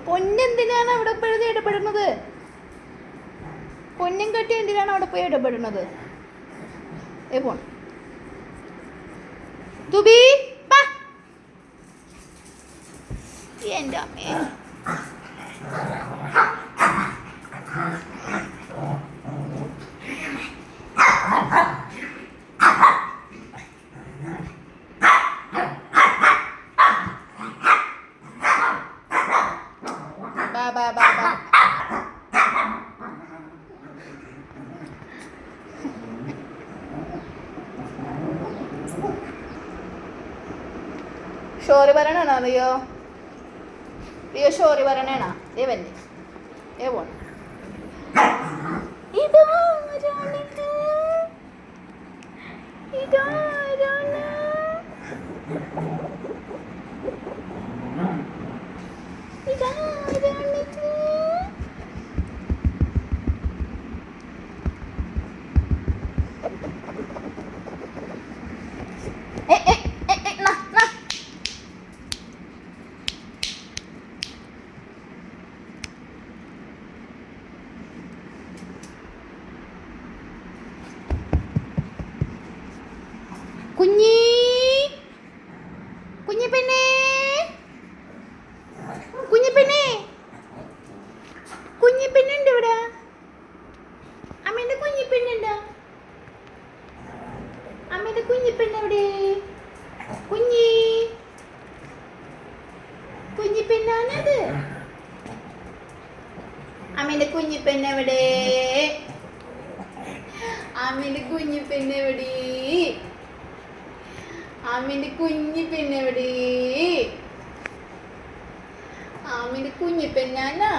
പൊന്നെന്തിനാണ് അവിടെ പോയി ഇടപെടുന്നത്? പൊന്നും കെട്ടി എന്തിനാണ് അവിടെ പോയി ഇടപെടുന്നത്? പോൺ തുബി എൻ്റെ അമ്മേ. ബാ ഷോറി പറയണോ റിയോ? ഷോറി പറയണേണ ദേവൻ്റെ പോൺ കുഞ്ഞിപ്പെണ്ണേ കുഞ്ഞിപ്പെണ്ണുണ്ട് ഇവിടെ. അമ്മേൻ്റെ കുഞ്ഞിപ്പെണ്ണുണ്ട്. അമ്മേൻ്റെ കുഞ്ഞിപ്പെണ്ണെവിടെ? കുഞ്ഞിപ്പെണ്ണാണത്. അമ്മേൻ്റെ കുഞ്ഞിപ്പെണ്ണെവിടെ? അമ്മേൻ്റെ കുഞ്ഞിപ്പെണ്ണെവിടെ? അമ്മേൻ്റെ കുഞ്ഞിപ്പെണ്ണെവിടെ? അമ്മേൻ്റെ കുഞ്ഞിപ്പെണ്ണാണ്.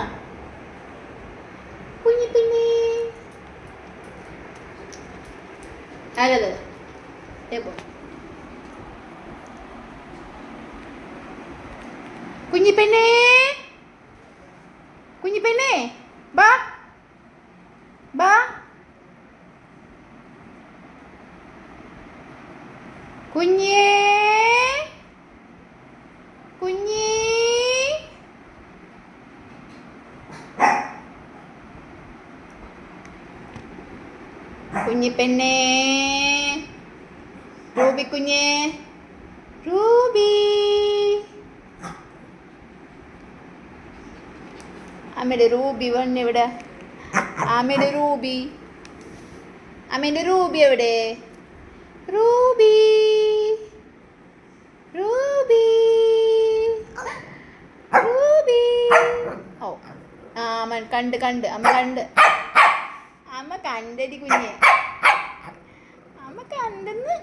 കുഞ്ഞിപ്പെണ്ണേ അല്ലത് കുഞ്ഞിപ്പെണ്ണേ ബാ കുഞ്ഞേ കുഞ്ഞിപ്പെണ്ണേ റൂബി കുഞ്ഞേ അമ്മയുടെ റൂബി വന്നെവിടെ? അമ്മയുടെ റൂബി എവിടെ? റൂബി ഓ അമ്മ കണ്ട് അമ്മ കണ്ടടി കുഞ്ഞെ. അമ്മ കണ്ടെന്ന്